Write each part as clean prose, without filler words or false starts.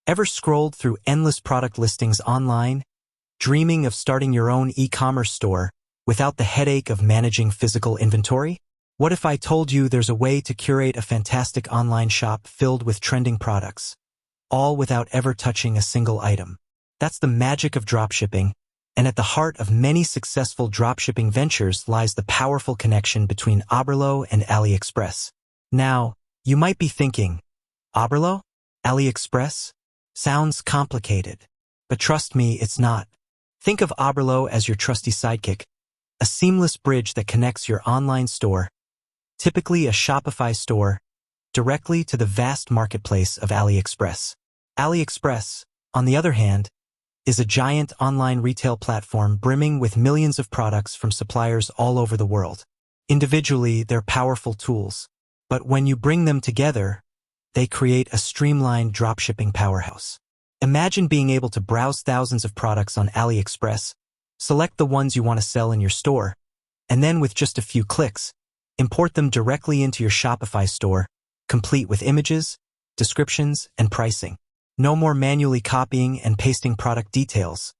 Ever scrolled through endless product listings online, dreaming of starting your own e-commerce store without the headache of managing physical inventory? What if I told you there's a way to curate a fantastic online shop filled with trending products, all without ever touching a single item? That's the magic of dropshipping, and at the heart of many successful dropshipping ventures lies the powerful connection between Oberlo and AliExpress. Now, you might be thinking, Oberlo? AliExpress? Sounds complicated. But trust me, it's not. Think of Oberlo as your trusty sidekick, a seamless bridge that connects your online store, typically a Shopify store, directly to the vast marketplace of AliExpress. AliExpress, on the other hand, is a giant online retail platform brimming with millions of products from suppliers all over the world. Individually, they're powerful tools, but when you bring them together, they create a streamlined dropshipping powerhouse. Imagine being able to browse thousands of products on AliExpress, select the ones you want to sell in your store, and then with just a few clicks, import them directly into your Shopify store, complete with images, descriptions, and pricing. No more manually copying and pasting product details.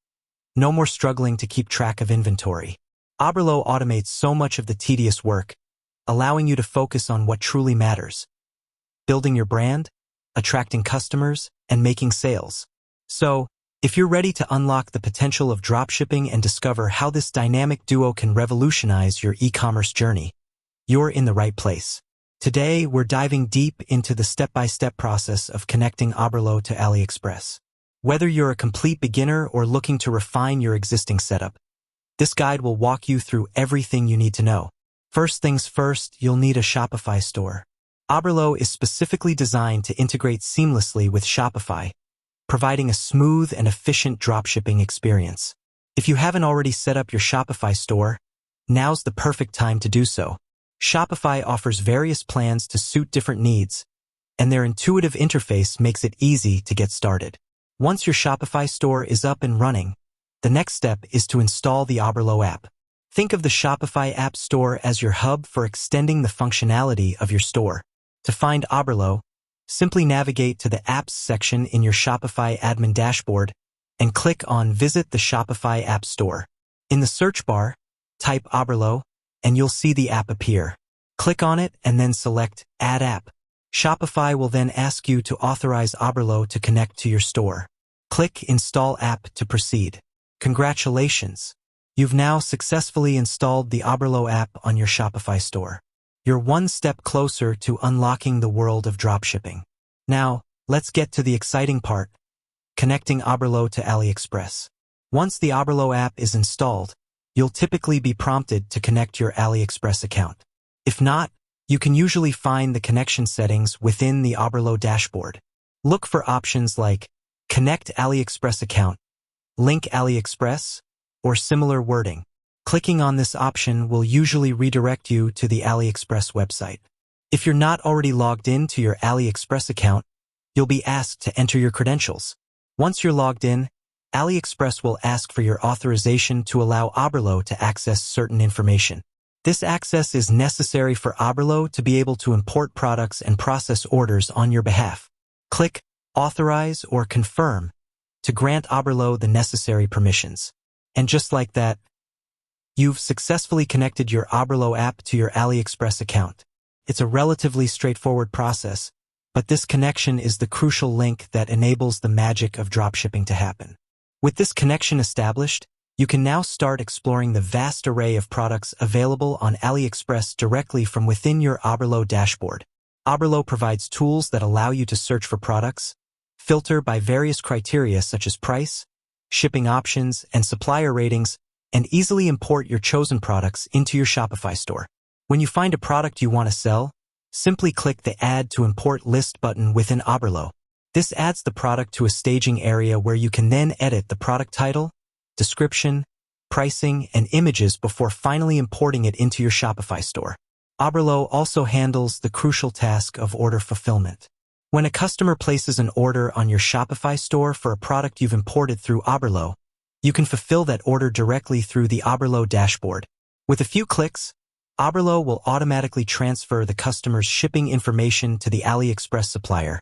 No more struggling to keep track of inventory. Oberlo automates so much of the tedious work, allowing you to focus on what truly matters: building your brand, attracting customers, and making sales. So, if you're ready to unlock the potential of dropshipping and discover how this dynamic duo can revolutionize your e-commerce journey, you're in the right place. Today, we're diving deep into the step-by-step process of connecting Oberlo to AliExpress. Whether you're a complete beginner or looking to refine your existing setup, this guide will walk you through everything you need to know. First things first, you'll need a Shopify store. Oberlo is specifically designed to integrate seamlessly with Shopify, providing a smooth and efficient dropshipping experience. If you haven't already set up your Shopify store, now's the perfect time to do so. Shopify offers various plans to suit different needs, and their intuitive interface makes it easy to get started. Once your Shopify store is up and running, the next step is to install the Oberlo app. Think of the Shopify App Store as your hub for extending the functionality of your store. To find Oberlo, simply navigate to the Apps section in your Shopify admin dashboard and click on Visit the Shopify App Store. In the search bar, type Oberlo, and you'll see the app appear. Click on it and then select Add App. Shopify will then ask you to authorize Oberlo to connect to your store. Click Install App to proceed. Congratulations! You've now successfully installed the Oberlo app on your Shopify store. You're one step closer to unlocking the world of dropshipping. Now, let's get to the exciting part: connecting Oberlo to AliExpress. Once the Oberlo app is installed, you'll typically be prompted to connect your AliExpress account. If not, you can usually find the connection settings within the Oberlo dashboard. Look for options like Connect AliExpress Account, Link AliExpress, or similar wording. Clicking on this option will usually redirect you to the AliExpress website. If you're not already logged in to your AliExpress account, you'll be asked to enter your credentials. Once you're logged in, AliExpress will ask for your authorization to allow Oberlo to access certain information. This access is necessary for Oberlo to be able to import products and process orders on your behalf. Click Authorize or Confirm to grant Oberlo the necessary permissions. And just like that, you've successfully connected your Oberlo app to your AliExpress account. It's a relatively straightforward process, but this connection is the crucial link that enables the magic of dropshipping to happen. With this connection established, you can now start exploring the vast array of products available on AliExpress directly from within your Oberlo dashboard. Oberlo provides tools that allow you to search for products, filter by various criteria such as price, shipping options, and supplier ratings, and easily import your chosen products into your Shopify store. When you find a product you want to sell, simply click the Add to Import List button within Oberlo. This adds the product to a staging area where you can then edit the product title, description, pricing, and images before finally importing it into your Shopify store. Oberlo also handles the crucial task of order fulfillment. When a customer places an order on your Shopify store for a product you've imported through Oberlo, you can fulfill that order directly through the Oberlo dashboard. With a few clicks, Oberlo will automatically transfer the customer's shipping information to the AliExpress supplier,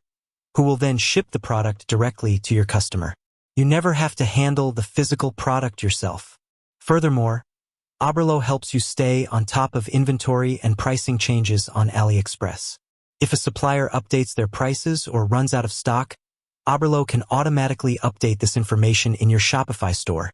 who will then ship the product directly to your customer. You never have to handle the physical product yourself. Furthermore, Oberlo helps you stay on top of inventory and pricing changes on AliExpress. If a supplier updates their prices or runs out of stock, Oberlo can automatically update this information in your Shopify store,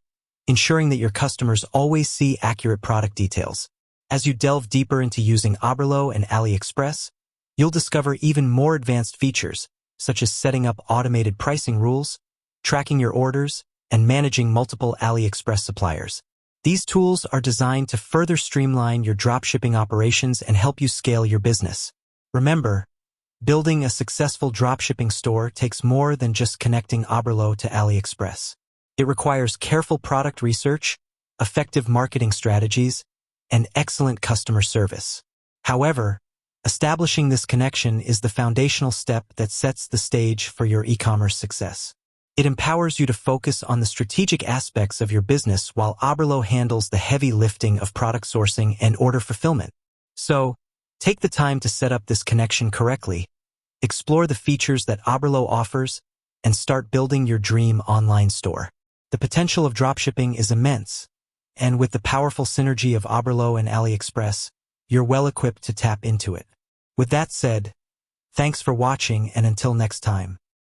ensuring that your customers always see accurate product details. As you delve deeper into using Oberlo and AliExpress, you'll discover even more advanced features, such as setting up automated pricing rules, tracking your orders, and managing multiple AliExpress suppliers. These tools are designed to further streamline your dropshipping operations and help you scale your business. Remember, building a successful dropshipping store takes more than just connecting Oberlo to AliExpress. It requires careful product research, effective marketing strategies, and excellent customer service. However, establishing this connection is the foundational step that sets the stage for your e-commerce success. It empowers you to focus on the strategic aspects of your business while Oberlo handles the heavy lifting of product sourcing and order fulfillment. So, take the time to set up this connection correctly, explore the features that Oberlo offers, and start building your dream online store. The potential of dropshipping is immense, and with the powerful synergy of Oberlo and AliExpress, you're well equipped to tap into it. With that said, thanks for watching, and until next time.